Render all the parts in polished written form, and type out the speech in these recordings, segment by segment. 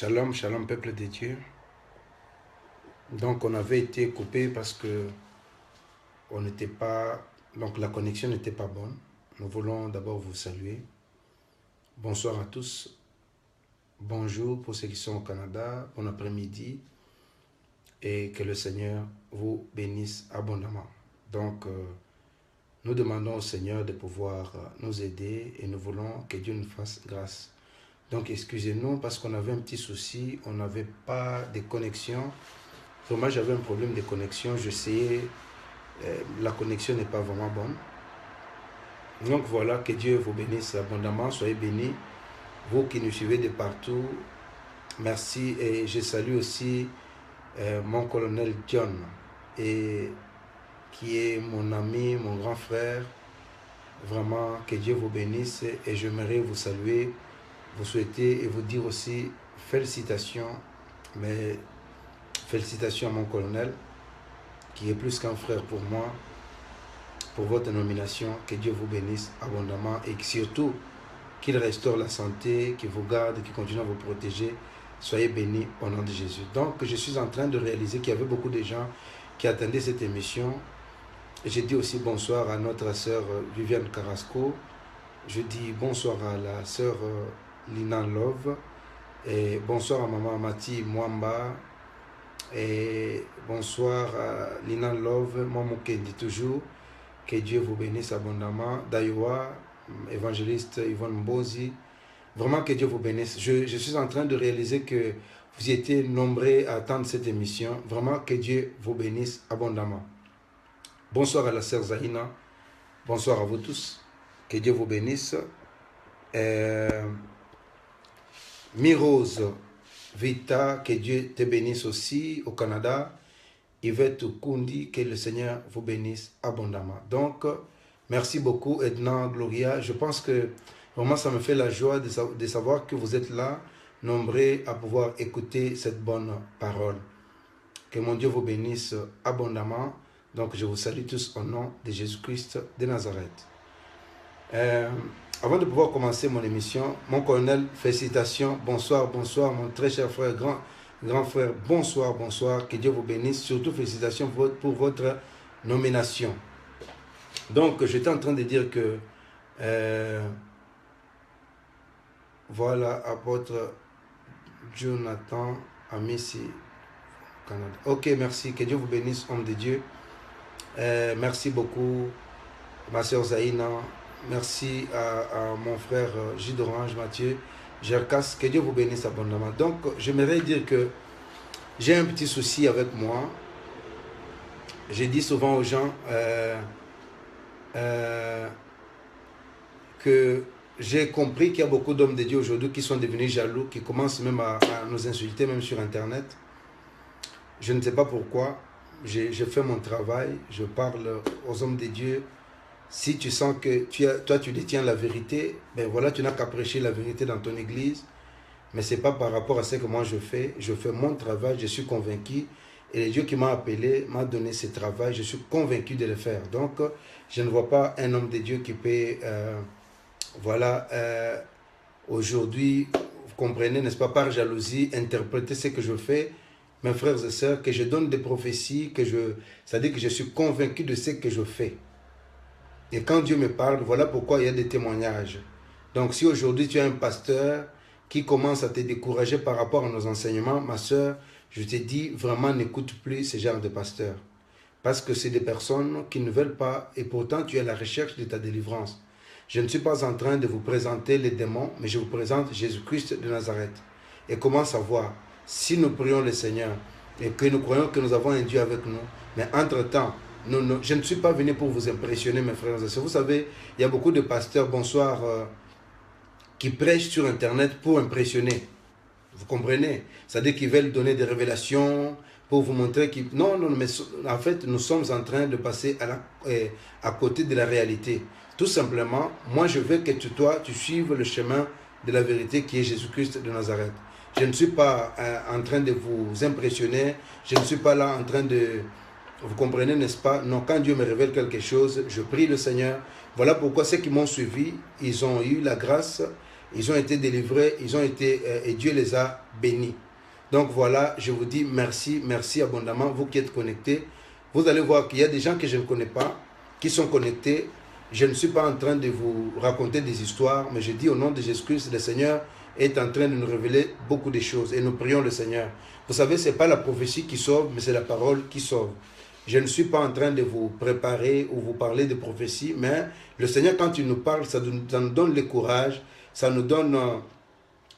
Shalom, shalom, peuple de Dieu. Donc, on avait été coupé parce que on n'était pas, donc la connexion n'était pas bonne. Nous voulons d'abord vous saluer. Bonsoir à tous. Bonjour pour ceux qui sont au Canada. Bon après-midi. Et que le Seigneur vous bénisse abondamment. Donc, nous demandons au Seigneur de pouvoir nous aider et nous voulons que Dieu nous fasse grâce. Donc, excusez-nous parce qu'on avait un petit souci. On n'avait pas de connexion. Vraiment, j'avais un problème de connexion. J'essayais, la connexion n'est pas vraiment bonne. Donc voilà, que Dieu vous bénisse abondamment. Soyez bénis. Vous qui nous suivez de partout, merci. Et je salue aussi mon colonel John, et qui est mon ami, mon grand frère. Vraiment, que Dieu vous bénisse. Et j'aimerais vous saluer, vous souhaiter et vous dire aussi félicitations. Mais félicitations à mon colonel, qui est plus qu'un frère pour moi, pour votre nomination. Que Dieu vous bénisse abondamment et surtout qu'il restaure la santé, qu'il vous garde, qu'il continue à vous protéger. Soyez bénis au nom de Jésus. Donc, je suis en train de réaliser qu'il y avait beaucoup de gens qui attendaient cette émission. Je dis aussi bonsoir à notre sœur Viviane Carrasco. Je dis bonsoir à la sœur Lina Love. Et bonsoir à maman Mati Mwamba. Et bonsoir à Lina Love, Maman Kendi toujours. Que Dieu vous bénisse abondamment. Dayoua, évangéliste Yvonne Mbozi. Vraiment que Dieu vous bénisse. Je suis en train de réaliser que vous étiez nombreux à attendre cette émission. Vraiment que Dieu vous bénisse abondamment. Bonsoir à la sœur Zahina. Bonsoir à vous tous. Que Dieu vous bénisse. Mirose Vita, que Dieu te bénisse aussi au Canada. Yvette Kundi, que le Seigneur vous bénisse abondamment. Donc, merci beaucoup Edna Gloria. Je pense que vraiment ça me fait la joie de savoir que vous êtes là, nombreux à pouvoir écouter cette bonne parole. Que mon Dieu vous bénisse abondamment. Donc, je vous salue tous au nom de Jésus-Christ de Nazareth. Avant de pouvoir commencer mon émission, mon colonel, félicitations. Bonsoir, bonsoir, mon très cher frère, grand frère, bonsoir, bonsoir. Que Dieu vous bénisse. Surtout, félicitations pour votre nomination. Donc, j'étais en train de dire que voilà, apôtre Jonathan Amissi, Canada. Ok, merci. Que Dieu vous bénisse, homme de Dieu. Merci beaucoup, ma soeur Zaïna. Merci à mon frère Gilles d'Orange, Mathieu, Gercas. Que Dieu vous bénisse abondamment. Donc, j'aimerais dire que j'ai un petit souci avec moi. Je dis souvent aux gens que j'ai compris qu'il y a beaucoup d'hommes de Dieu aujourd'hui qui sont devenus jaloux, qui commencent même à nous insulter, même sur Internet. Je ne sais pas pourquoi. J'ai fait mon travail, je parle aux hommes de Dieu. Si tu sens que toi tu détiens la vérité, ben voilà, tu n'as qu'à prêcher la vérité dans ton église. Mais ce n'est pas par rapport à ce que moi je fais mon travail, je suis convaincu. Et le Dieu qui m'a appelé m'a donné ce travail, je suis convaincu de le faire. Donc, je ne vois pas un homme de Dieu qui peut, aujourd'hui, vous comprenez, n'est-ce pas, par jalousie, interpréter ce que je fais. Mes frères et sœurs, que je donne des prophéties, c'est-à-dire que je suis convaincu de ce que je fais. Et quand Dieu me parle, voilà pourquoi il y a des témoignages. Donc si aujourd'hui tu as un pasteur qui commence à te décourager par rapport à nos enseignements, ma sœur, je te dis vraiment n'écoute plus ce genre de pasteur. Parce que c'est des personnes qui ne veulent pas, et pourtant tu es à la recherche de ta délivrance. Je ne suis pas en train de vous présenter les démons, mais je vous présente Jésus-Christ de Nazareth. Et comment savoir? Si nous prions le Seigneur et que nous croyons que nous avons un Dieu avec nous, mais entre-temps, je ne suis pas venu pour vous impressionner, mes frères et sœurs. Vous savez, il y a beaucoup de pasteurs, bonsoir, qui prêchent sur Internet pour impressionner. Vous comprenez? C'est-à-dire qu'ils veulent donner des révélations pour vous montrer qu'ils... Non, mais en fait, nous sommes en train de passer à côté de la réalité. Tout simplement, moi, je veux que toi, tu suives le chemin de la vérité qui est Jésus-Christ de Nazareth. Je ne suis pas en train de vous impressionner. Je ne suis pas là en train de... Vous comprenez, n'est-ce pas? Non, quand Dieu me révèle quelque chose, je prie le Seigneur. Voilà pourquoi ceux qui m'ont suivi, ils ont eu la grâce ils ont été délivrés, et Dieu les a bénis. Donc voilà, je vous dis merci, merci abondamment, vous qui êtes connectés. Vous allez voir qu'il y a des gens que je ne connais pas, qui sont connectés. Je ne suis pas en train de vous raconter des histoires, mais je dis au nom de Jésus-Christ, le Seigneur est en train de nous révéler beaucoup de choses et nous prions le Seigneur. Vous savez, ce n'est pas la prophétie qui sauve, mais c'est la parole qui sauve. Je ne suis pas en train de vous préparer ou vous parler de prophétie, mais le Seigneur, quand il nous parle, ça nous donne le courage, ça nous donne...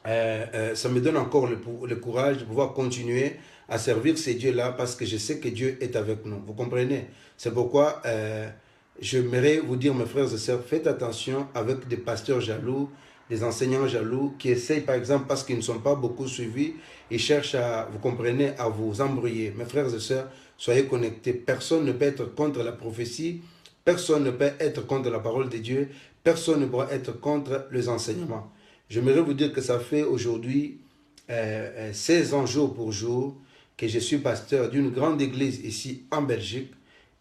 ça me donne encore le courage de pouvoir continuer à servir ces dieux-là parce que je sais que Dieu est avec nous. Vous comprenez? C'est pourquoi j'aimerais vous dire, mes frères et sœurs, faites attention avec des pasteurs jaloux, des enseignants jaloux qui essayent, par exemple, parce qu'ils ne sont pas beaucoup suivis, ils cherchent à, vous comprenez, à vous embrouiller. Mes frères et sœurs, soyez connectés. Personne ne peut être contre la prophétie, personne ne peut être contre la parole de Dieu, personne ne pourra être contre les enseignements. J'aimerais vous dire que ça fait aujourd'hui 16 ans jour pour jour que je suis pasteur d'une grande église ici en Belgique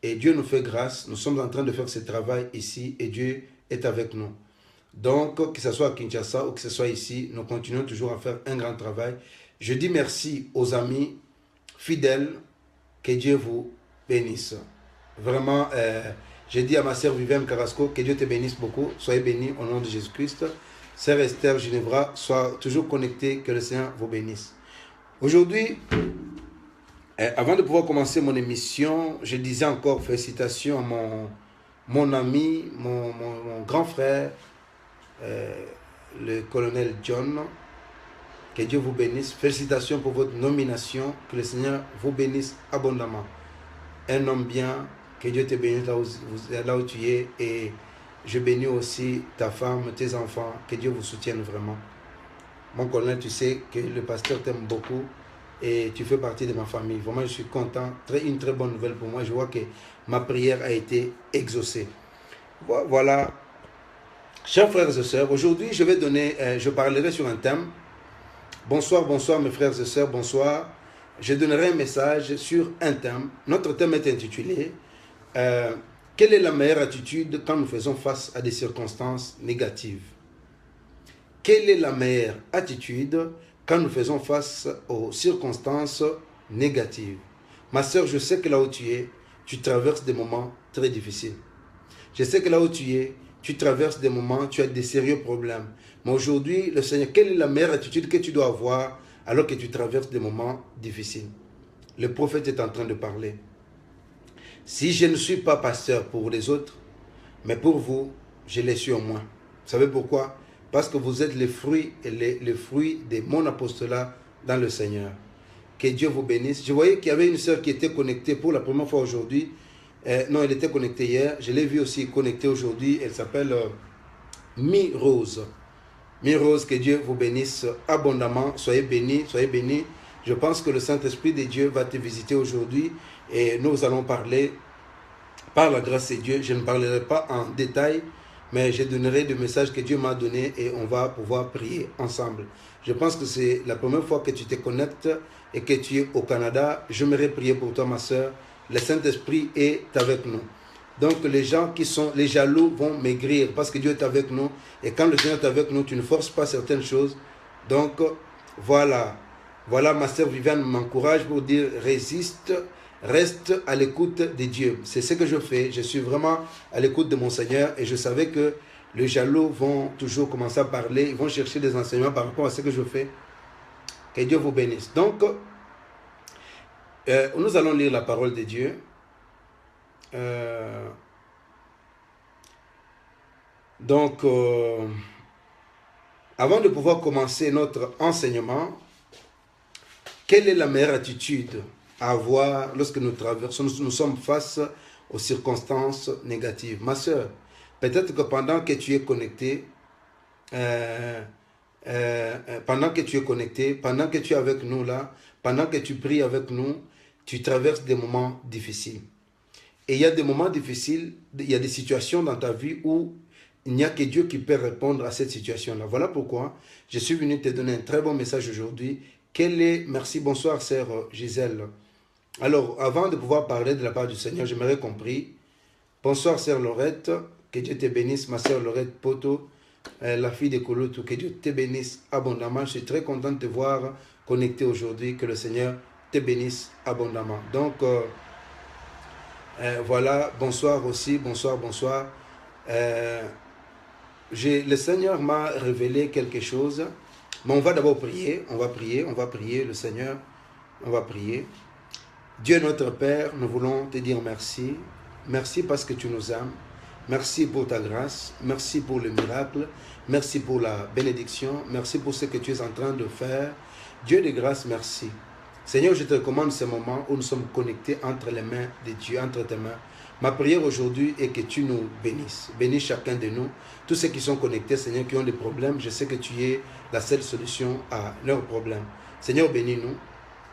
et Dieu nous fait grâce. Nous sommes en train de faire ce travail ici et Dieu est avec nous. Donc, que ce soit à Kinshasa ou que ce soit ici, nous continuons toujours à faire un grand travail. Je dis merci aux amis fidèles, que Dieu vous bénisse. Vraiment, je dis à ma sœur Viviane Carrasco, que Dieu te bénisse beaucoup. Soyez bénis au nom de Jésus-Christ. Sœur Esther Ginevra, sois toujours connectée, que le Seigneur vous bénisse. Aujourd'hui, avant de pouvoir commencer mon émission, je disais encore félicitations à mon ami, mon grand frère, le colonel John. Que Dieu vous bénisse. Félicitations pour votre nomination. Que le Seigneur vous bénisse abondamment. Un homme bien, que Dieu te bénisse là où tu es et je bénis aussi ta femme, tes enfants, que Dieu vous soutienne vraiment. Mon colonel, tu sais que le pasteur t'aime beaucoup et tu fais partie de ma famille. Vraiment, je suis content. Une très bonne nouvelle pour moi. Je vois que ma prière a été exaucée. Voilà. Chers frères et sœurs, aujourd'hui, je parlerai sur un thème. Bonsoir, bonsoir mes frères et sœurs, bonsoir. Je donnerai un message sur un thème. Notre thème est intitulé quelle est la meilleure attitude quand nous faisons face à des circonstances négatives? Quelle est la meilleure attitude quand nous faisons face aux circonstances négatives? Ma sœur, je sais que là où tu es, tu traverses des moments très difficiles. Je sais que là où tu es, tu traverses des moments, tu as des sérieux problèmes. Mais aujourd'hui, le Seigneur, quelle est la meilleure attitude que tu dois avoir alors que tu traverses des moments difficiles? Le prophète est en train de parler. Si je ne suis pas pasteur pour les autres, mais pour vous, je l'ai su au moins. Vous savez pourquoi? Parce que vous êtes les fruits de mon apostolat dans le Seigneur. Que Dieu vous bénisse. Je voyais qu'il y avait une sœur qui était connectée pour la première fois aujourd'hui. Non, elle était connectée hier. Je l'ai vue aussi connectée aujourd'hui. Elle s'appelle Mi-Rose. Mi-Rose, que Dieu vous bénisse abondamment. Soyez bénis, soyez bénis. Je pense que le Saint-Esprit de Dieu va te visiter aujourd'hui et nous allons parler par la grâce de Dieu. Je ne parlerai pas en détail, mais je donnerai des messages que Dieu m'a donnés et on va pouvoir prier ensemble. Je pense que c'est la première fois que tu te connectes et que tu es au Canada. J'aimerais prier pour toi, ma soeur. Le Saint-Esprit est avec nous. Donc les gens qui sont les jaloux vont maigrir parce que Dieu est avec nous. Et quand le Seigneur est avec nous, tu ne forces pas certaines choses. Donc voilà. Voilà, ma sœur Viviane m'encourage pour dire résiste, reste à l'écoute de Dieu. C'est ce que je fais. Je suis vraiment à l'écoute de mon Seigneur et je savais que les jaloux vont toujours commencer à parler. Ils vont chercher des enseignements par rapport à ce que je fais. Que Dieu vous bénisse. Donc, nous allons lire la parole de Dieu. Avant de pouvoir commencer notre enseignement, quelle est la meilleure attitude à avoir lorsque nous traversons, nous sommes face aux circonstances négatives? Ma soeur, peut-être que pendant que tu es connecté, pendant que tu es avec nous là, pendant que tu pries avec nous, tu traverses des moments difficiles. Et il y a des moments difficiles, il y a des situations dans ta vie où il n'y a que Dieu qui peut répondre à cette situation-là. Voilà pourquoi je suis venu te donner un très bon message aujourd'hui. Merci, bonsoir sœur Gisèle. Alors, avant de pouvoir parler de la part du Seigneur, j'aimerais qu'on prie. Bonsoir sœur Laurette, que Dieu te bénisse, ma sœur Laurette Poto. la fille de Kolotou. Que Dieu te bénisse abondamment. Je suis très content de te voir connecté aujourd'hui. Que le Seigneur te bénisse abondamment. Donc, voilà, bonsoir aussi, bonsoir, bonsoir. Le Seigneur m'a révélé quelque chose. Mais on va d'abord prier, on va prier le Seigneur, on va prier. Dieu notre Père, nous voulons te dire merci. Merci parce que tu nous aimes. Merci pour ta grâce. Merci pour le miracle. Merci pour la bénédiction. Merci pour ce que tu es en train de faire. Dieu de grâce, merci. Seigneur, je te recommande ce moment où nous sommes connectés entre les mains de Dieu, entre tes mains. Ma prière aujourd'hui est que tu nous bénisses. Bénis chacun de nous. Tous ceux qui sont connectés, Seigneur, qui ont des problèmes, je sais que tu es la seule solution à leurs problèmes. Seigneur, bénis-nous.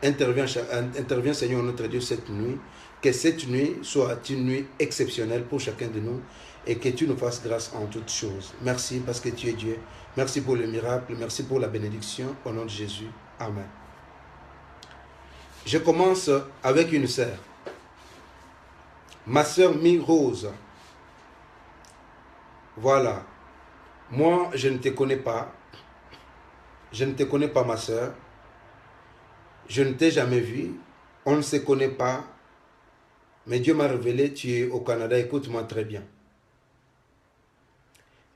Interviens, Seigneur, notre Dieu, cette nuit. Que cette nuit soit une nuit exceptionnelle pour chacun de nous et que tu nous fasses grâce en toutes choses. Merci parce que tu es Dieu. Merci pour le miracle. Merci pour la bénédiction. Au nom de Jésus. Amen. Je commence avec une sœur. Ma sœur Mi-Rose. Voilà. Moi, je ne te connais pas. Je ne te connais pas, ma sœur. Je ne t'ai jamais vu. On ne se connaît pas. Mais Dieu m'a révélé, tu es au Canada. Écoute-moi très bien.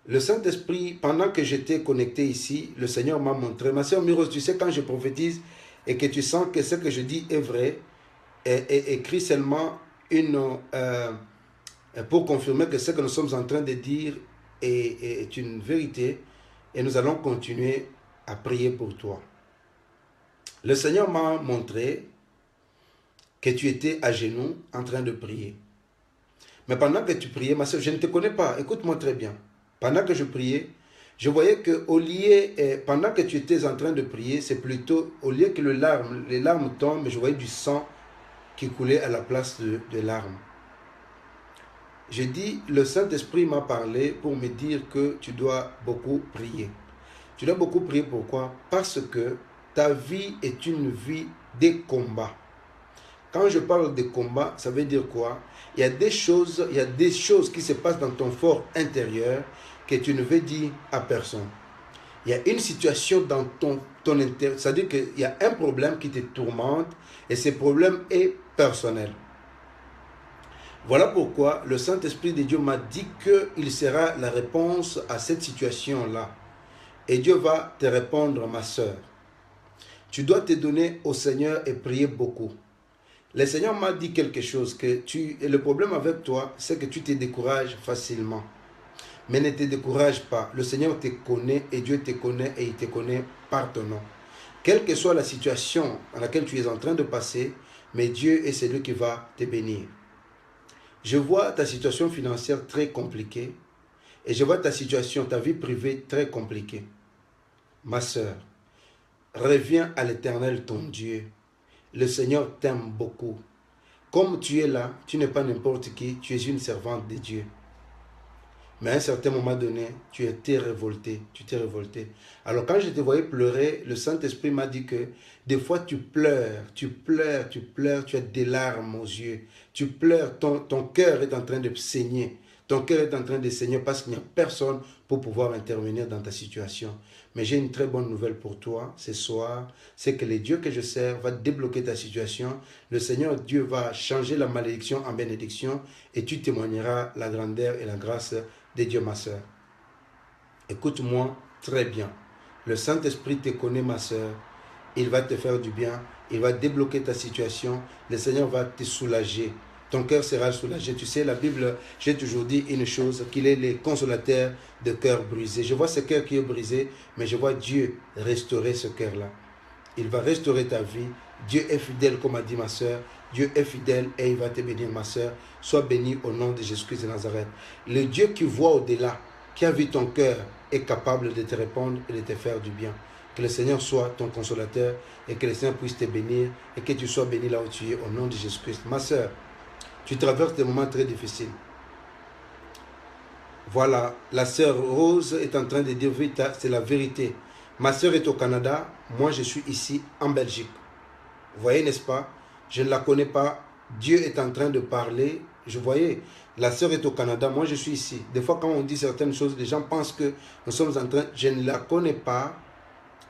Le Saint-Esprit, pendant que j'étais connecté ici, le Seigneur m'a montré. Ma sœur Mi-Rose, tu sais, quand je prophétise et que tu sens que ce que je dis est vrai, et écrit seulement pour confirmer que ce que nous sommes en train de dire est une vérité, et nous allons continuer à prier pour toi. Le Seigneur m'a montré que tu étais à genoux en train de prier. Mais pendant que tu priais, ma soeur, je ne te connais pas, écoute-moi très bien. Pendant que je priais, je voyais que pendant que tu étais en train de prier, c'est plutôt, au lieu que les larmes tombent, je voyais du sang qui coulait à la place de larmes. J'ai dit, le Saint-Esprit m'a parlé pour me dire que tu dois beaucoup prier. Tu dois beaucoup prier, pourquoi? Parce que ta vie est une vie de combat. Quand je parle de combat, ça veut dire quoi? Il y a des choses qui se passent dans ton fort intérieur que tu ne veux dire à personne. Il y a une situation dans ton intérieur, c'est-à-dire qu'il y a un problème qui te tourmente et ce problème est personnel. Voilà pourquoi le Saint-Esprit de Dieu m'a dit qu'il sera la réponse à cette situation-là. Et Dieu va te répondre, ma sœur. Tu dois te donner au Seigneur et prier beaucoup. Le Seigneur m'a dit quelque chose, le problème avec toi, c'est que tu te décourages facilement. Mais ne te décourage pas. Le Seigneur te connaît et Dieu te connaît et il te connaît par ton nom. Quelle que soit la situation dans laquelle tu es en train de passer, mais Dieu est celui qui va te bénir. Je vois ta situation financière très compliquée et je vois ta situation, ta vie privée très compliquée. Ma sœur, reviens à l'Éternel ton Dieu. Le Seigneur t'aime beaucoup. Comme tu es là, tu n'es pas n'importe qui, tu es une servante de Dieu. Mais à un certain moment donné, tu t'es révolté, Alors quand je te voyais pleurer, le Saint-Esprit m'a dit que des fois tu pleures, tu as des larmes aux yeux. Tu pleures, ton cœur est en train de saigner. Ton cœur est en train de saigner parce qu'il n'y a personne pour pouvoir intervenir dans ta situation. Mais j'ai une très bonne nouvelle pour toi ce soir, c'est que le Dieu que je sers va débloquer ta situation. Le Seigneur Dieu va changer la malédiction en bénédiction et tu témoigneras la grandeur et la grâce de Dieu, ma sœur. Écoute-moi très bien. Le Saint-Esprit te connaît, ma sœur. Il va te faire du bien. Il va débloquer ta situation. Le Seigneur va te soulager. Ton cœur sera soulagé. Tu sais, la Bible, j'ai toujours dit une chose, qu'il est le consolateur de cœur brisé. Je vois ce cœur qui est brisé, mais je vois Dieu restaurer ce cœur-là. Il va restaurer ta vie. Dieu est fidèle, comme a dit ma sœur. Dieu est fidèle et il va te bénir, ma sœur. Sois béni au nom de Jésus-Christ de Nazareth. Le Dieu qui voit au-delà, qui a vu ton cœur, est capable de te répondre et de te faire du bien. Que le Seigneur soit ton consolateur et que le Seigneur puisse te bénir et que tu sois béni là où tu es au nom de Jésus-Christ. Ma sœur, tu traverses des moments très difficiles. Voilà, la sœur Rose est en train de dire, c'est la vérité. Ma sœur est au Canada, moi je suis ici en Belgique. Vous voyez, n'est-ce pas? Je ne la connais pas Dieu est en train de parler. Je voyais, la sœur est au Canada, moi je suis ici. Des fois quand on dit certaines choses, les gens pensent que nous sommes en train... Je ne la connais pas.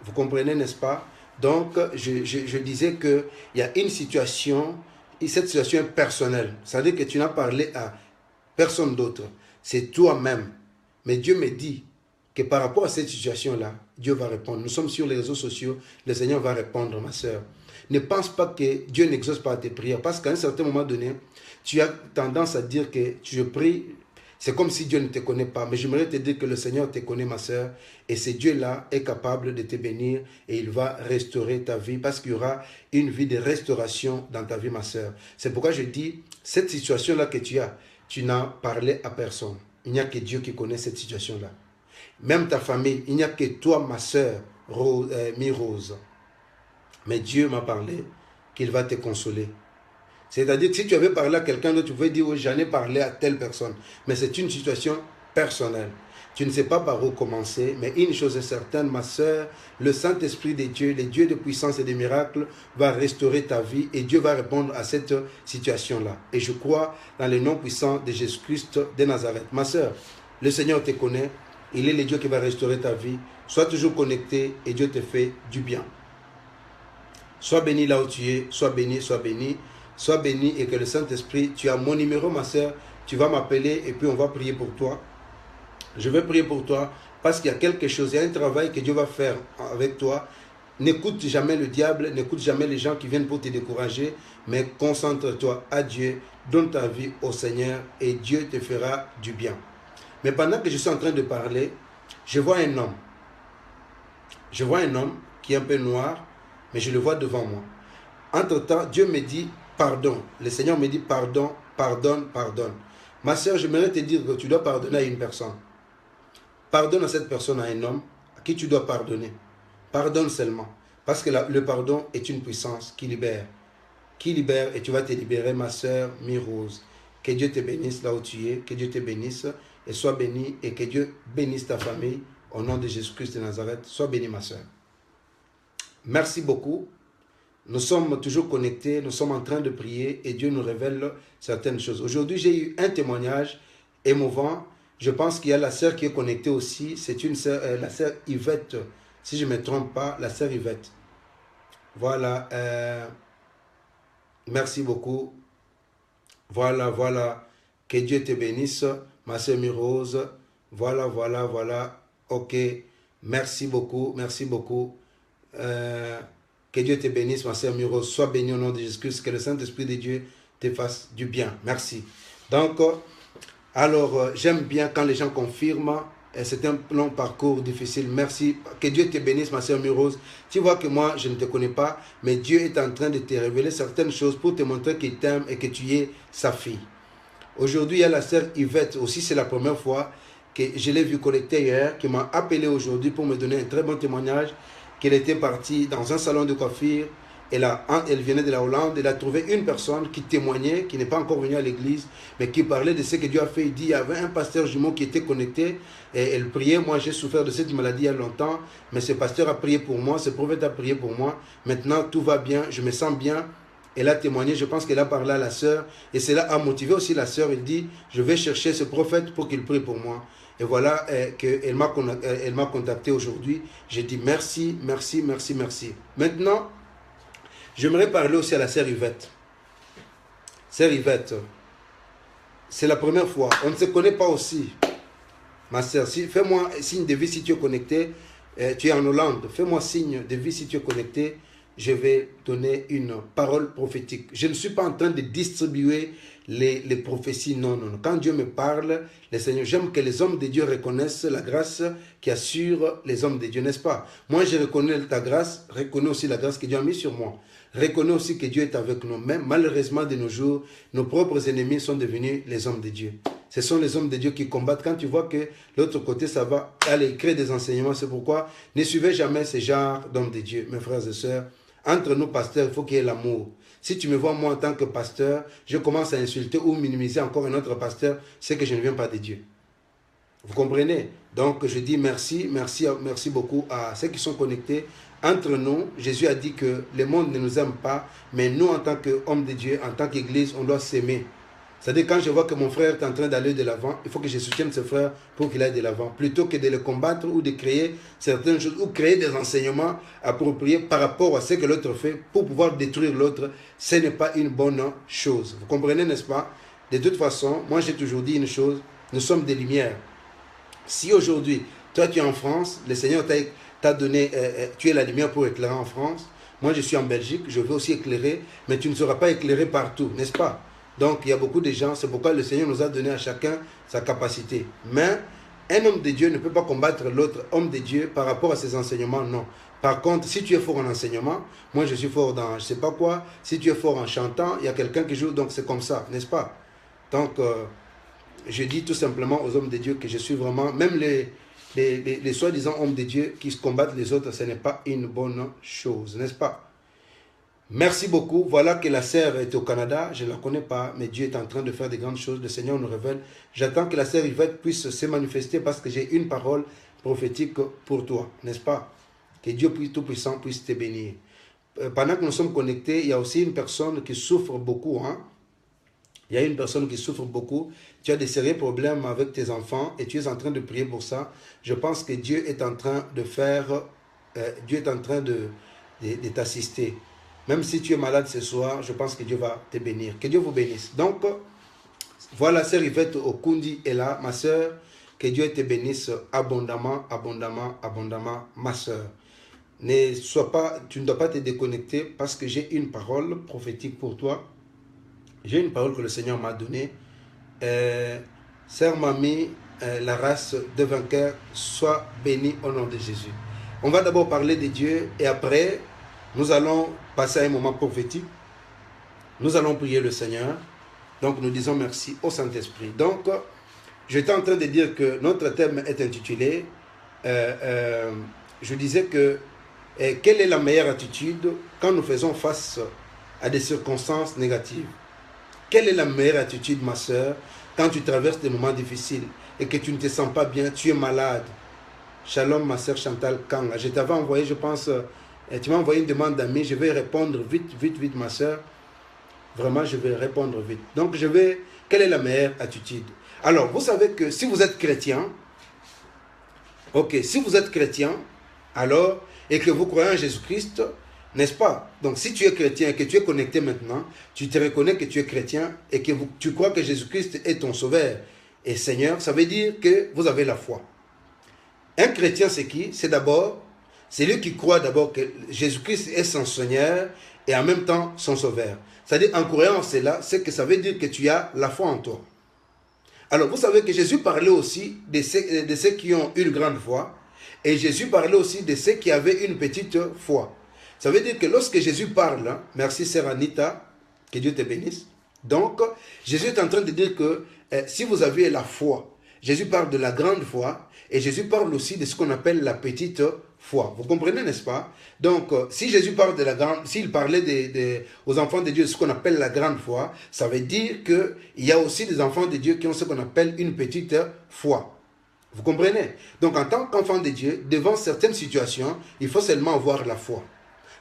Vous comprenez, n'est-ce pas? Donc, je disais qu'il y a une situation, et cette situation est personnelle. Ça veut dire que tu n'as parlé à personne d'autre. C'est toi-même. Mais Dieu me dit que par rapport à cette situation-là, Dieu va répondre. Nous sommes sur les réseaux sociaux, le Seigneur va répondre, ma sœur. Ne pense pas que Dieu n'exauce pas tes prières, parce qu'à un certain moment donné, tu as tendance à dire que je prie, c'est comme si Dieu ne te connaît pas. Mais j'aimerais te dire que le Seigneur te connaît, ma sœur, et ce Dieu-là est capable de te bénir et il va restaurer ta vie, parce qu'il y aura une vie de restauration dans ta vie, ma sœur. C'est pourquoi je dis, cette situation-là que tu n'as parlé à personne. Il n'y a que Dieu qui connaît cette situation-là. Même ta famille, il n'y a que toi, ma sœur, Mi-Rose. Mais Dieu m'a parlé qu'il va te consoler. C'est-à-dire que si tu avais parlé à quelqu'un d'autre, tu pouvais dire, oui, j'en ai parlé à telle personne. Mais c'est une situation personnelle. Tu ne sais pas par où commencer, mais une chose est certaine, ma sœur, le Saint-Esprit de Dieu, le Dieu de puissance et de miracles, va restaurer ta vie et Dieu va répondre à cette situation-là. Et je crois dans le nom puissant de Jésus-Christ de Nazareth. Ma sœur, le Seigneur te connaît, il est le Dieu qui va restaurer ta vie. Sois toujours connecté et Dieu te fait du bien. Sois béni là où tu es, sois béni, sois béni. Sois béni et que le Saint-Esprit, tu as mon numéro, ma sœur, tu vas m'appeler et puis on va prier pour toi. Je vais prier pour toi parce qu'il y a quelque chose, il y a un travail que Dieu va faire avec toi. N'écoute jamais le diable, n'écoute jamais les gens qui viennent pour te décourager, mais concentre-toi à Dieu, donne ta vie au Seigneur et Dieu te fera du bien. Mais pendant que je suis en train de parler, je vois un homme. Je vois un homme qui est un peu noir, mais je le vois devant moi. Entre-temps, Dieu me dit pardon. Le Seigneur me dit pardon, pardonne, pardonne. Ma sœur, j'aimerais te dire que tu dois pardonner à une personne. Pardonne à cette personne, à un homme à qui tu dois pardonner. Pardonne seulement. Parce que le pardon est une puissance qui libère. Qui libère et tu vas te libérer, ma sœur Mi-Rose. Que Dieu te bénisse là où tu es. Que Dieu te bénisse et sois béni. Et que Dieu bénisse ta famille. Au nom de Jésus-Christ de Nazareth. Sois béni, ma sœur. Merci beaucoup. Nous sommes toujours connectés. Nous sommes en train de prier et Dieu nous révèle certaines choses. Aujourd'hui, j'ai eu un témoignage émouvant. Je pense qu'il y a la sœur qui est connectée aussi. C'est une sœur, la sœur Yvette. Si je ne me trompe pas, la sœur Yvette. Voilà. Merci beaucoup. Voilà, voilà. Que Dieu te bénisse, ma sœur Mi-Rose. Voilà, voilà, voilà. Ok. Merci beaucoup. Merci beaucoup. Que Dieu te bénisse, ma sœur Mi-Rose. Sois bénie au nom de Jésus-Christ. Que le Saint-Esprit de Dieu te fasse du bien. Merci. Donc, alors, j'aime bien quand les gens confirment. C'est un long parcours difficile. Merci. Que Dieu te bénisse, ma sœur Mi-Rose. Tu vois que moi, je ne te connais pas, mais Dieu est en train de te révéler certaines choses pour te montrer qu'il t'aime et que tu es sa fille. Aujourd'hui, il y a la sœur Yvette. Aussi, c'est la première fois que je l'ai vue connectée hier, qui m'a appelé aujourd'hui pour me donner un très bon témoignage, qu'elle était partie dans un salon de coiffure. Elle venait de la Hollande, elle a trouvé une personne qui témoignait, qui n'est pas encore venue à l'église, mais qui parlait de ce que Dieu a fait. Il dit, il y avait un pasteur jumeau qui était connecté, et elle priait. Moi, j'ai souffert de cette maladie il y a longtemps, mais ce pasteur a prié pour moi, ce prophète a prié pour moi. Maintenant, tout va bien, je me sens bien. Elle a témoigné, je pense qu'elle a parlé à la sœur, et cela a motivé aussi la sœur. Elle dit, je vais chercher ce prophète pour qu'il prie pour moi. Et voilà qu'elle m'a contacté aujourd'hui. J'ai dit merci, merci, merci, merci. Maintenant, j'aimerais parler aussi à la sœur Yvette. Sœur Yvette, c'est la première fois. On ne se connaît pas aussi. Ma sœur, fais-moi signe de vie si tu es connecté. Tu es en Hollande. Fais-moi signe de vie si tu es connecté. Je vais donner une parole prophétique. Je ne suis pas en train de distribuer les prophéties. Non, non, non. Quand Dieu me parle, le Seigneur, j'aime que les hommes de Dieu reconnaissent la grâce qui assure les hommes de Dieu, n'est-ce pas? Moi, je reconnais ta grâce, reconnais aussi la grâce que Dieu a mise sur moi. Reconnais aussi que Dieu est avec nous. Mais malheureusement, de nos jours, nos propres ennemis sont devenus les hommes de Dieu. Ce sont les hommes de Dieu qui combattent. Quand tu vois que l'autre côté, ça va aller créer des enseignements. C'est pourquoi ne suivez jamais ce genre d'hommes de Dieu, mes frères et sœurs. Entre nous, pasteurs, il faut qu'il y ait l'amour. Si tu me vois, moi, en tant que pasteur, je commence à insulter ou minimiser encore un autre pasteur, c'est que je ne viens pas de Dieu. Vous comprenez? Donc je dis merci, merci beaucoup à ceux qui sont connectés. Entre nous, Jésus a dit que le monde ne nous aime pas, mais nous, en tant qu'hommes de Dieu, en tant qu'Église, on doit s'aimer. C'est-à-dire, quand je vois que mon frère est en train d'aller de l'avant, il faut que je soutienne ce frère pour qu'il aille de l'avant, plutôt que de le combattre ou de créer certaines choses, ou créer des enseignements appropriés par rapport à ce que l'autre fait pour pouvoir détruire l'autre. Ce n'est pas une bonne chose. Vous comprenez, n'est-ce pas? De toute façon, moi j'ai toujours dit une chose, nous sommes des lumières. Si aujourd'hui, toi tu es en France, le Seigneur t'a donné, tu es la lumière pour éclairer en France, moi je suis en Belgique, je veux aussi éclairer, mais tu ne seras pas éclairé partout, n'est-ce pas? Donc il y a beaucoup de gens, c'est pourquoi le Seigneur nous a donné à chacun sa capacité. Mais un homme de Dieu ne peut pas combattre l'autre homme de Dieu par rapport à ses enseignements, non. Par contre, si tu es fort en enseignement, moi je suis fort dans je ne sais pas quoi, si tu es fort en chantant, il y a quelqu'un qui joue, donc c'est comme ça, n'est-ce pas? Donc je dis tout simplement aux hommes de Dieu que je suis vraiment, même les soi-disant hommes de Dieu qui se combattent les autres, ce n'est pas une bonne chose, n'est-ce pas? Merci beaucoup. Voilà que la sœur est au Canada. Je ne la connais pas, mais Dieu est en train de faire de grandes choses. Le Seigneur nous révèle. J'attends que la sœur Yvette puisse se manifester parce que j'ai une parole prophétique pour toi, n'est-ce pas? Que Dieu Tout-Puissant puisse te bénir. Pendant que nous sommes connectés, il y a aussi une personne qui souffre beaucoup. Il y a une personne qui souffre beaucoup. Tu as des sérieux problèmes avec tes enfants et tu es en train de prier pour ça. Je pense que Dieu est en train de faire... Dieu est en train de t'assister. Même si tu es malade ce soir, je pense que Dieu va te bénir. Que Dieu vous bénisse. Donc, voilà, sœur Yvette Okundi est là, ma sœur. Que Dieu te bénisse abondamment, abondamment, abondamment, ma sœur. Tu ne dois pas te déconnecter parce que j'ai une parole prophétique pour toi. J'ai une parole que le Seigneur m'a donnée. Sœur Mamie, la race de vainqueurs, soit bénie au nom de Jésus. On va d'abord parler de Dieu et après... nous allons passer à un moment prophétique. Nous allons prier le Seigneur. Donc, nous disons merci au Saint-Esprit. Donc, j'étais en train de dire que notre thème est intitulé, je disais que, quelle est la meilleure attitude quand nous faisons face à des circonstances négatives? Quelle est la meilleure attitude, ma soeur, quand tu traverses des moments difficiles et que tu ne te sens pas bien, tu es malade? Shalom, ma soeur Chantal Kanga. Je t'avais envoyé, je pense... tu m'as envoyé une demande d'amis, je vais répondre vite, ma soeur. Vraiment, je vais répondre vite. Donc, quelle est la meilleure attitude? Alors, vous savez que si vous êtes chrétien, si vous êtes chrétien, alors, et que vous croyez en Jésus-Christ, n'est-ce pas? Donc, si tu es chrétien et que tu es connecté maintenant, tu te reconnais que tu es chrétien et que tu crois que Jésus-Christ est ton sauveur et Seigneur, ça veut dire que vous avez la foi. Un chrétien, c'est qui? C'est d'abord... c'est lui qui croit d'abord que Jésus-Christ est son Seigneur et en même temps son Sauveur. C'est-à-dire, en croyant en cela, c'est que ça veut dire que tu as la foi en toi. Alors, vous savez que Jésus parlait aussi de ceux qui ont une grande foi et Jésus parlait aussi de ceux qui avaient une petite foi. Ça veut dire que lorsque Jésus parle, merci sœur Anita, que Dieu te bénisse. Donc, Jésus est en train de dire que si vous avez la foi, Jésus parle de la grande foi et Jésus parle aussi de ce qu'on appelle la petite foi. Vous comprenez, n'est-ce pas? Donc, si Jésus parle de la grande, s'il parlait aux enfants de Dieu, ce qu'on appelle la grande foi, ça veut dire qu'il y a aussi des enfants de Dieu qui ont ce qu'on appelle une petite foi. Vous comprenez? Donc, en tant qu'enfant de Dieu, devant certaines situations, il faut seulement avoir la foi.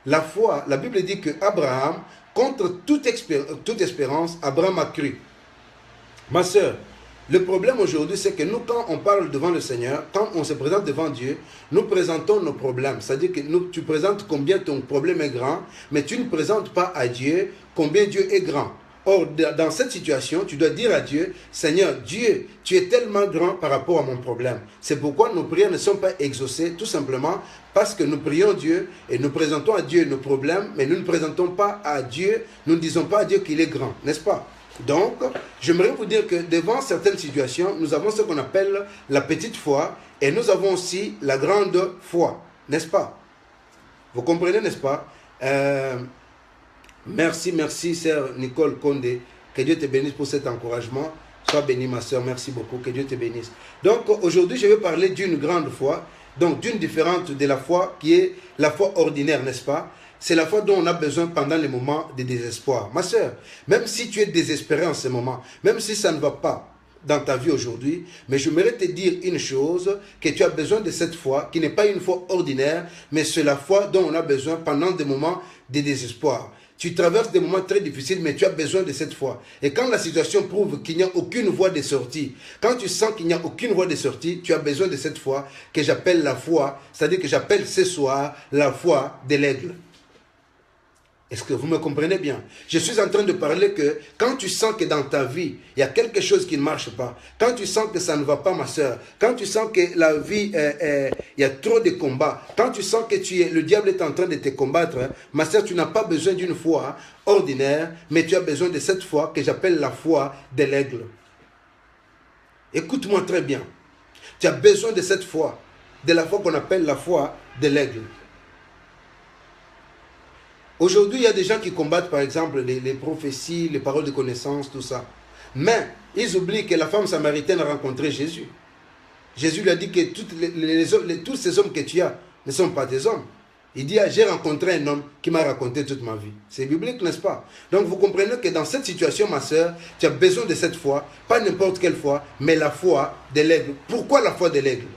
La foi, la Bible dit que Abraham, contre toute espérance, Abraham a cru. Ma soeur, le problème aujourd'hui, c'est que nous, quand on parle devant le Seigneur, quand on se présente devant Dieu, nous présentons nos problèmes. C'est-à-dire que tu présentes combien ton problème est grand, mais tu ne présentes pas à Dieu combien Dieu est grand. Or, dans cette situation, tu dois dire à Dieu, Seigneur, Dieu, tu es tellement grand par rapport à mon problème. C'est pourquoi nos prières ne sont pas exaucées, tout simplement parce que nous prions Dieu et nous présentons à Dieu nos problèmes, mais nous ne présentons pas à Dieu, nous ne disons pas à Dieu qu'il est grand, n'est-ce pas? Donc, j'aimerais vous dire que devant certaines situations, nous avons ce qu'on appelle la petite foi et nous avons aussi la grande foi, n'est-ce pas? Vous comprenez, n'est-ce pas? Merci, sœur Nicole Condé. Que Dieu te bénisse pour cet encouragement. Sois bénie, ma sœur. Merci beaucoup. Que Dieu te bénisse. Donc, aujourd'hui, je vais parler d'une grande foi, donc d'une différente de la foi qui est la foi ordinaire, n'est-ce pas? C'est la foi dont on a besoin pendant les moments de désespoir. Ma sœur, même si tu es désespéré en ce moment, même si ça ne va pas, dans ta vie aujourd'hui, mais j'aimerais te dire une chose, que tu as besoin de cette foi, qui n'est pas une foi ordinaire, mais c'est la foi dont on a besoin pendant des moments de désespoir. Tu traverses des moments très difficiles, mais tu as besoin de cette foi. Et quand la situation prouve qu'il n'y a aucune voie de sortie, quand tu sens qu'il n'y a aucune voie de sortie, tu as besoin de cette foi que j'appelle la foi, c'est-à-dire que j'appelle ce soir la foi de l'aigle. Est-ce que vous me comprenez bien? Je suis en train de parler que quand tu sens que dans ta vie, il y a quelque chose qui ne marche pas, quand tu sens que ça ne va pas, ma soeur, quand tu sens que la vie, il y a trop de combats, quand tu sens que le diable est en train de te combattre, ma soeur, tu n'as pas besoin d'une foi ordinaire, mais tu as besoin de cette foi que j'appelle la foi de l'aigle. Écoute-moi très bien. Tu as besoin de cette foi, de la foi qu'on appelle la foi de l'aigle. Aujourd'hui, il y a des gens qui combattent, par exemple, les prophéties, les paroles de connaissance, tout ça. Mais ils oublient que la femme samaritaine a rencontré Jésus. Jésus lui a dit que tous ces hommes que tu as ne sont pas tes hommes. Il dit, j'ai rencontré un homme qui m'a raconté toute ma vie. C'est biblique, n'est-ce pas? Donc vous comprenez que dans cette situation, ma soeur, tu as besoin de cette foi, pas n'importe quelle foi, mais la foi de l'aigle. Pourquoi la foi de l'aigle?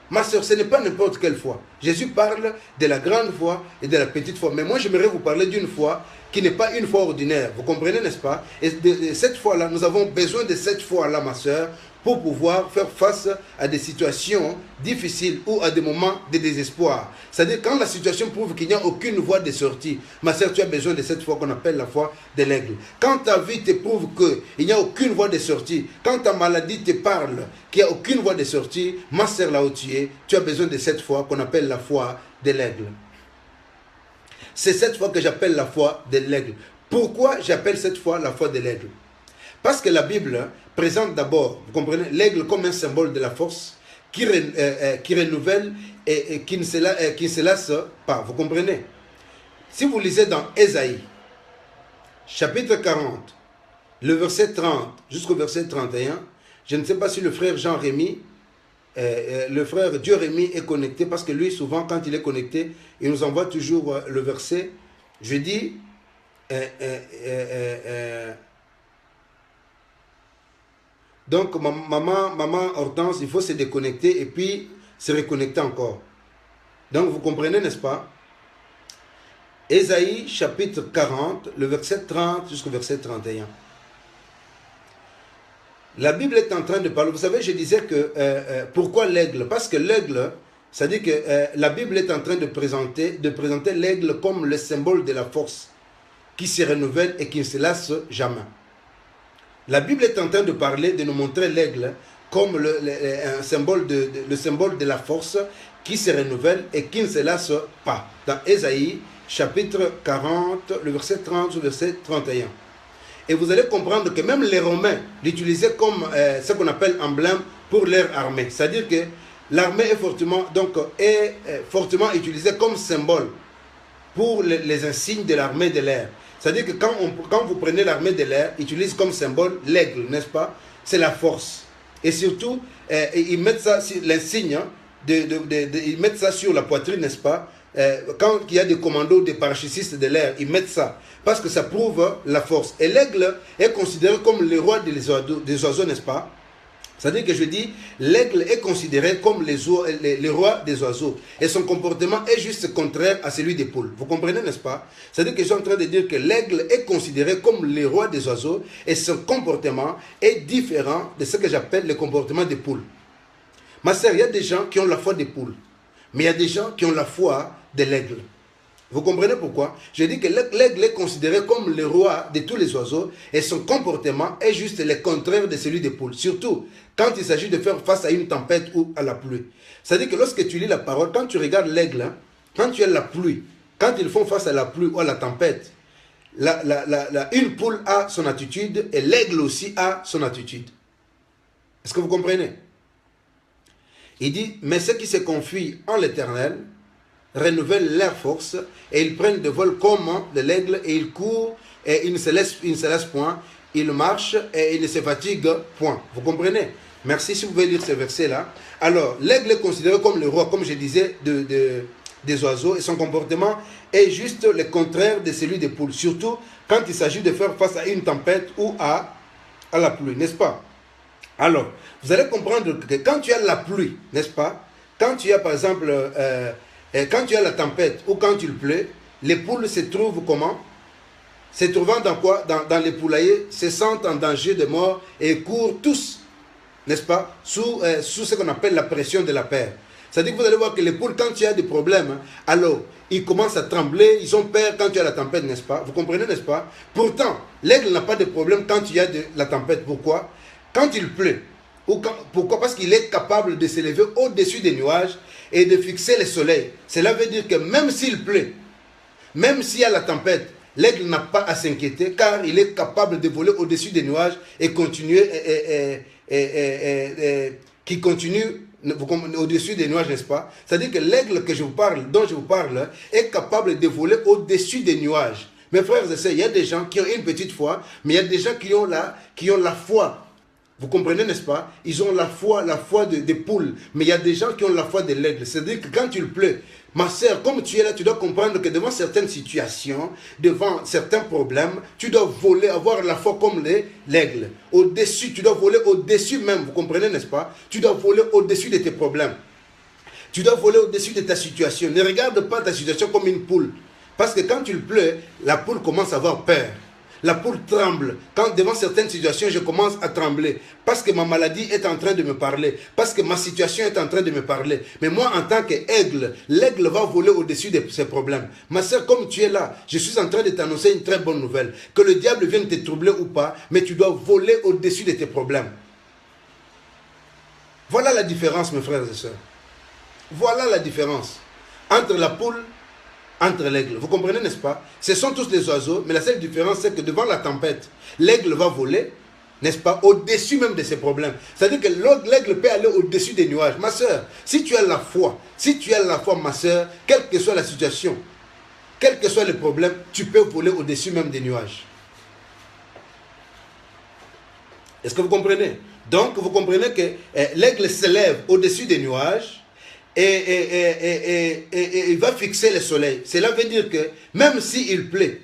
Ma soeur, ce n'est pas n'importe quelle foi. Jésus parle de la grande foi et de la petite foi. Mais moi, j'aimerais vous parler d'une foi qui n'est pas une foi ordinaire. Vous comprenez, n'est-ce pas? Et de cette foi-là, nous avons besoin de cette foi-là, ma soeur, pour pouvoir faire face à des situations difficiles ou à des moments de désespoir. C'est-à-dire quand la situation prouve qu'il n'y a aucune voie de sortie, ma soeur, tu as besoin de cette foi qu'on appelle la foi de l'aigle. Quand ta vie te prouve qu'il n'y a aucune voie de sortie, quand ta maladie te parle qu'il n'y a aucune voie de sortie, ma soeur, là où tu as besoin de cette foi qu'on appelle la foi de l'aigle. C'est cette foi que j'appelle la foi de l'aigle. Pourquoi j'appelle cette foi la foi de l'aigle? Parce que la Bible présente d'abord, vous comprenez, l'aigle comme un symbole de la force qui renouvelle et qui ne se lasse pas. Vous comprenez? Si vous lisez dans Ésaïe, chapitre 40, le verset 30 jusqu'au verset 31, je ne sais pas si le frère Jean-Rémy, le frère Dieu Rémy est connecté, parce que lui, souvent, quand il est connecté, il nous envoie toujours le verset. Je dis... Donc, maman Hortense, il faut se déconnecter et puis se reconnecter encore. Donc, vous comprenez, n'est-ce pas? Ésaïe, chapitre 40, le verset 30 jusqu'au verset 31. La Bible est en train de parler. Vous savez, je disais que... pourquoi l'aigle? Parce que l'aigle, ça dit que la Bible est en train de présenter l'aigle comme le symbole de la force qui se renouvelle et qui ne se lasse jamais. La Bible est en train de parler, de nous montrer l'aigle comme le symbole de la force qui se renouvelle et qui ne se lasse pas. Dans Ésaïe, chapitre 40, le verset 30 au verset 31. Et vous allez comprendre que même les Romains l'utilisaient comme ce qu'on appelle emblème pour leur armée. C'est-à-dire que l'armée est fortement utilisée comme symbole pour les insignes de l'armée de l'air. C'est-à-dire que quand vous prenez l'armée de l'air, ils utilisent comme symbole l'aigle, n'est-ce pas? C'est la force. Et surtout, ils mettent ça sur l'insigne, ils mettent ça sur la poitrine, n'est-ce pas? Quand il y a des commandos, des parachutistes de l'air, ils mettent ça. Parce que ça prouve la force. Et l'aigle est considéré comme le roi des oiseaux, n'est-ce pas? C'est-à-dire que je dis, l'aigle est considéré comme le roi des oiseaux. Et son comportement est juste contraire à celui des poules. Vous comprenez, n'est-ce pas? C'est-à-dire que je suis en train de dire que l'aigle est considéré comme le roi des oiseaux. Et son comportement est différent de ce que j'appelle le comportement des poules. Ma sœur, il y a des gens qui ont la foi des poules. Mais il y a des gens qui ont la foi de l'aigle. Vous comprenez pourquoi? Je dis que l'aigle est considéré comme le roi de tous les oiseaux et son comportement est juste le contraire de celui des poules. Surtout quand il s'agit de faire face à une tempête ou à la pluie. C'est-à-dire que lorsque tu lis la parole, quand tu regardes l'aigle, quand tu as la pluie, quand ils font face à la pluie ou à la tempête, une poule a son attitude et l'aigle aussi a son attitude. Est-ce que vous comprenez? Il dit, mais ceux qui se confient en l'Éternel renouvellent leur force et ils prennent de vol comme de l'aigle et ils courent et ils ne se laissent point, ils marchent et ils ne se fatiguent point. Vous comprenez? Merci si vous pouvez lire ce verset-là. Alors, l'aigle est considéré comme le roi, comme je disais, des oiseaux et son comportement est juste le contraire de celui des poules. Surtout quand il s'agit de faire face à une tempête ou à la pluie, n'est-ce pas? Alors, vous allez comprendre que quand tu as la pluie, n'est-ce pas? Quand tu as par exemple, quand tu as la tempête ou quand il pleut, les poules se trouvent comment? Se trouvant dans quoi? Dans les poulaillers, se sentent en danger de mort et courent tous, n'est-ce pas? Sous ce qu'on appelle la pression de la paire. C'est-à-dire que vous allez voir que les poules, quand il y a des problèmes, hein, alors ils commencent à trembler, ils ont peur quand il y a la tempête, n'est-ce pas? Vous comprenez, n'est-ce pas? Pourtant, l'aigle n'a pas de problème quand il y a de la tempête. Pourquoi? Quand il pleut. Pourquoi? Parce qu'il est capable de s'élever au-dessus des nuages et de fixer le soleil. Cela veut dire que même s'il pleut, même s'il y a la tempête, l'aigle n'a pas à s'inquiéter car il est capable de voler au-dessus des nuages et continuer, qui continue au-dessus des nuages, n'est-ce pas? C'est-à-dire que l'aigle dont je vous parle, est capable de voler au-dessus des nuages. Mes frères et sœurs, il y a des gens qui ont une petite foi, mais il y a des gens qui ont la foi. Vous comprenez, n'est-ce pas? Ils ont la foi des poules. Mais il y a des gens qui ont la foi de l'aigle. C'est-à-dire que quand il pleut, ma sœur, comme tu es là, tu dois comprendre que devant certaines situations, devant certains problèmes, tu dois voler, avoir la foi comme l'aigle. Au-dessus, tu dois voler au-dessus même. Vous comprenez, n'est-ce pas? Tu dois voler au-dessus de tes problèmes. Tu dois voler au-dessus de ta situation. Ne regarde pas ta situation comme une poule. Parce que quand il pleut, la poule commence à avoir peur. La poule tremble. Quand devant certaines situations, je commence à trembler. Parce que ma maladie est en train de me parler. Parce que ma situation est en train de me parler. Mais moi, en tant qu'aigle, l'aigle va voler au-dessus de ces problèmes. Ma soeur, comme tu es là, je suis en train de t'annoncer une très bonne nouvelle. Que le diable vienne te troubler ou pas, mais tu dois voler au-dessus de tes problèmes. Voilà la différence, mes frères et sœurs. Voilà la différence entre la poule, entre l'aigle. Vous comprenez, n'est-ce pas? Ce sont tous des oiseaux, mais la seule différence, c'est que devant la tempête, l'aigle va voler, n'est-ce pas, au-dessus même de ses problèmes. C'est-à-dire que l'aigle peut aller au-dessus des nuages. Ma soeur, si tu as la foi, ma soeur, quelle que soit la situation, quel que soit le problème, tu peux voler au-dessus même des nuages. Est-ce que vous comprenez? Donc, vous comprenez que l'aigle s'élève au-dessus des nuages, et il va fixer le soleil. Cela veut dire que même s'il pleut,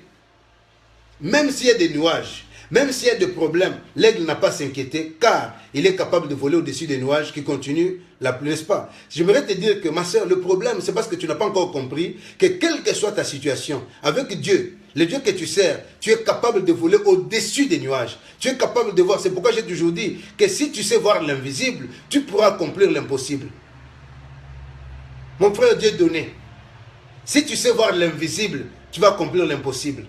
même s'il y a des nuages, même s'il y a des problèmes, l'aigle n'a pas à s'inquiéter car il est capable de voler au-dessus des nuages qui continuent la pluie, n'est-ce pas? J'aimerais te dire que ma soeur, le problème c'est parce que tu n'as pas encore compris que quelle que soit ta situation, avec Dieu, le Dieu que tu sers, tu es capable de voler au-dessus des nuages. Tu es capable de voir. C'est pourquoi j'ai toujours dit que si tu sais voir l'invisible, tu pourras accomplir l'impossible. Mon frère Dieu donné, si tu sais voir l'invisible, tu vas accomplir l'impossible.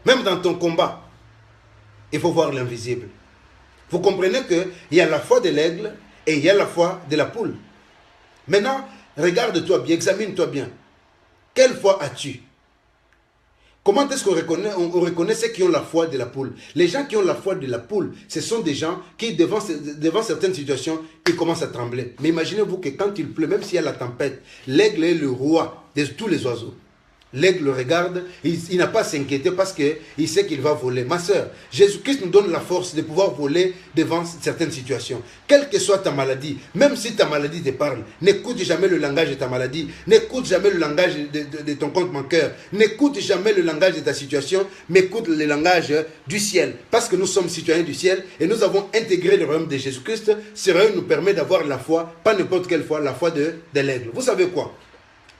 Même dans ton combat, il faut voir l'invisible. Vous comprenez qu'il y a la foi de l'aigle et il y a la foi de la poule. Maintenant, regarde-toi bien, examine-toi bien. Quelle foi as-tu? Comment est-ce qu'on reconnaît ceux qui ont la foi de la poule? Les gens qui ont la foi de la poule, ce sont des gens qui, devant certaines situations, ils commencent à trembler. Mais imaginez-vous que quand il pleut, même s'il y a la tempête, l'aigle est le roi de tous les oiseaux. L'aigle regarde, il n'a pas à s'inquiéter parce qu'il sait qu'il va voler. Ma soeur, Jésus-Christ nous donne la force de pouvoir voler devant certaines situations. Quelle que soit ta maladie, même si ta maladie te parle, n'écoute jamais le langage de ta maladie, n'écoute jamais le langage de ton compte bancaire, n'écoute jamais le langage de ta situation, mais écoute le langage du ciel. Parce que nous sommes citoyens du ciel et nous avons intégré le royaume de Jésus-Christ. Ce royaume nous permet d'avoir la foi, pas n'importe quelle foi, la foi de l'aigle. Vous savez quoi?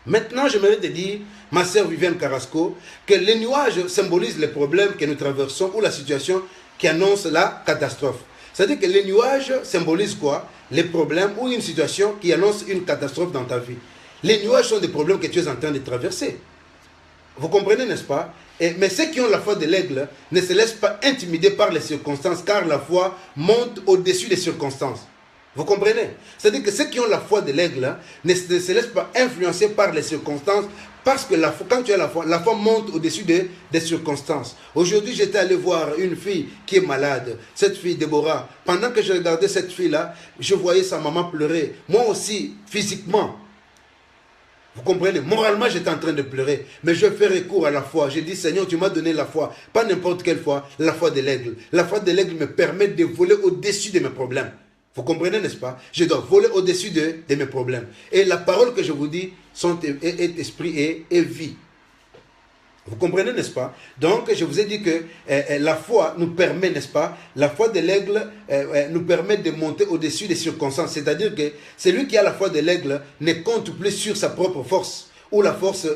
Maintenant, j'aimerais te dire, ma sœur Viviane Carrasco, que les nuages symbolisent les problèmes que nous traversons ou la situation qui annonce la catastrophe. C'est-à-dire que les nuages symbolisent quoi? Les problèmes ou une situation qui annonce une catastrophe dans ta vie. Les nuages sont des problèmes que tu es en train de traverser. Vous comprenez, n'est-ce pas? Mais ceux qui ont la foi de l'aigle ne se laissent pas intimider par les circonstances, car la foi monte au-dessus des circonstances. Vous comprenez? C'est-à-dire que ceux qui ont la foi de l'aigle ne se laissent pas influencer par les circonstances, parce que quand tu as la foi monte au-dessus des circonstances. Aujourd'hui, j'étais allé voir une fille qui est malade, cette fille Déborah. Pendant que je regardais cette fille-là, je voyais sa maman pleurer. Moi aussi, physiquement. Vous comprenez? Moralement, j'étais en train de pleurer. Mais je fais recours à la foi. J'ai dit, Seigneur, tu m'as donné la foi. Pas n'importe quelle foi, la foi de l'aigle. La foi de l'aigle me permet de voler au-dessus de mes problèmes. Vous comprenez, n'est-ce pas? Je dois voler au-dessus de mes problèmes. Et la parole que je vous dis est esprit et vie. Vous comprenez, n'est-ce pas? Donc, je vous ai dit que la foi nous permet, n'est-ce pas? La foi de l'aigle nous permet de monter au-dessus des circonstances. C'est-à-dire que celui qui a la foi de l'aigle ne compte plus sur sa propre force ou la force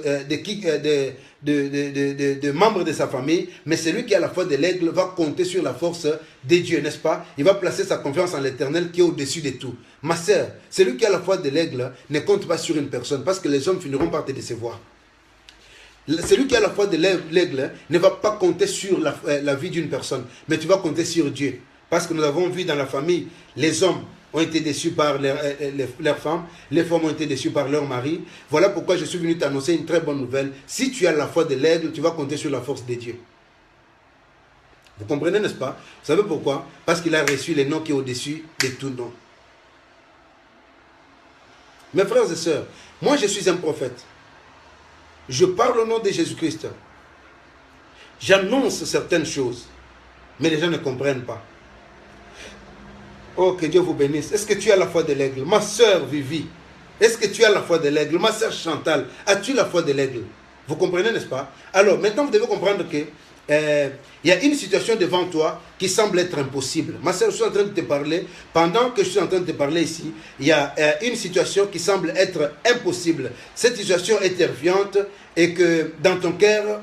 de membres de sa famille, mais celui qui a la foi de l'aigle va compter sur la force de Dieu, n'est-ce pas? Il va placer sa confiance en l'Éternel qui est au-dessus de tout. Ma sœur, celui qui a la foi de l'aigle ne compte pas sur une personne parce que les hommes finiront par te décevoir. Celui qui a la foi de l'aigle ne va pas compter sur la vie d'une personne, mais tu vas compter sur Dieu. Parce que nous avons vu dans la famille, les hommes ont été déçus par leurs femmes, les femmes ont été déçues par leur mari. Voilà pourquoi je suis venu t'annoncer une très bonne nouvelle. Si tu as la foi de l'aigle, tu vas compter sur la force de Dieu. Vous comprenez, n'est-ce pas? Vous savez pourquoi? Parce qu'il a reçu le nom qui est au-dessus de tout nom. Mes frères et sœurs, moi je suis un prophète. Je parle au nom de Jésus-Christ. J'annonce certaines choses, mais les gens ne comprennent pas. Oh, que Dieu vous bénisse. Est-ce que tu as la foi de l'aigle? Ma sœur Vivi, est-ce que tu as la foi de l'aigle? Ma sœur Chantal, as-tu la foi de l'aigle? Vous comprenez, n'est-ce pas? Alors, maintenant, vous devez comprendre que il y a une situation devant toi qui semble être impossible. Ma sœur, je suis en train de te parler. Pendant que je suis en train de te parler ici, il y a une situation qui semble être impossible. Cette situation est terrifiante et que dans ton cœur,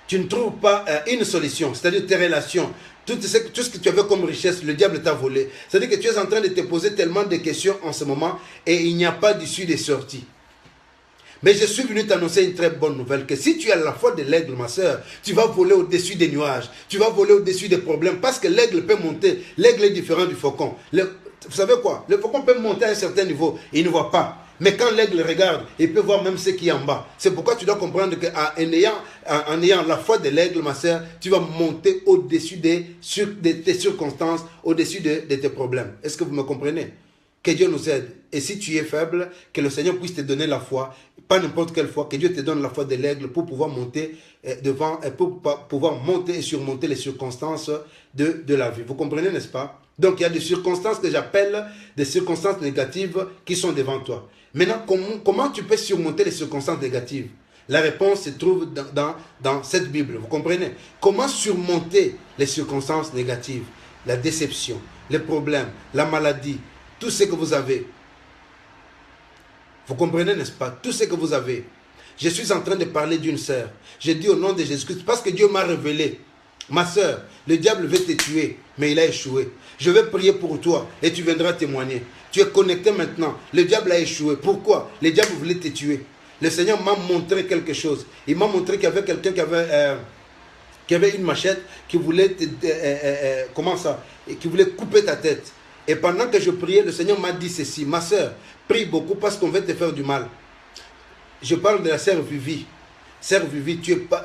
tu ne trouves pas une solution. C'est-à-dire tes relations, tout ce que tu avais comme richesse, le diable t'a volé. C'est-à-dire que tu es en train de te poser tellement de questions en ce moment et il n'y a pas d'issue de sortie. Mais je suis venu t'annoncer une très bonne nouvelle, que si tu as la foi de l'aigle, ma soeur, tu vas voler au-dessus des nuages, tu vas voler au-dessus des problèmes, parce que l'aigle peut monter. L'aigle est différent du faucon. Vous savez quoi? Le faucon peut monter à un certain niveau, il ne voit pas. Mais quand l'aigle regarde, il peut voir même ce qui est en bas. C'est pourquoi tu dois comprendre qu'en ayant la foi de l'aigle, ma soeur, tu vas monter au-dessus de tes circonstances, au-dessus de tes problèmes. Est-ce que vous me comprenez? Que Dieu nous aide. Et si tu es faible, que le Seigneur puisse te donner la foi, pas n'importe quelle foi, que Dieu te donne la foi de l'aigle pour pouvoir monter devant, pour pouvoir monter et surmonter les circonstances de la vie. Vous comprenez, n'est-ce pas? Donc il y a des circonstances que j'appelle des circonstances négatives qui sont devant toi. Maintenant, comment tu peux surmonter les circonstances négatives? La réponse se trouve dans cette Bible. Vous comprenez? Comment surmonter les circonstances négatives? La déception, les problèmes, la maladie, tout ce que vous avez. Vous comprenez, n'est-ce pas? Tout ce que vous avez. Je suis en train de parler d'une sœur. Je dis au nom de Jésus-Christ parce que Dieu m'a révélé. Ma sœur, le diable veut te tuer, mais il a échoué. Je vais prier pour toi et tu viendras témoigner. Tu es connecté maintenant. Le diable a échoué. Pourquoi? Le diable voulait te tuer. Le Seigneur m'a montré quelque chose. Il m'a montré qu'il y avait quelqu'un qui avait une machette qui voulait qui voulait couper ta tête. Et pendant que je priais, le Seigneur m'a dit ceci: ma sœur, prie beaucoup parce qu'on va te faire du mal. Je parle de la sœur Vivi. Sœur Vivi, tu es pas...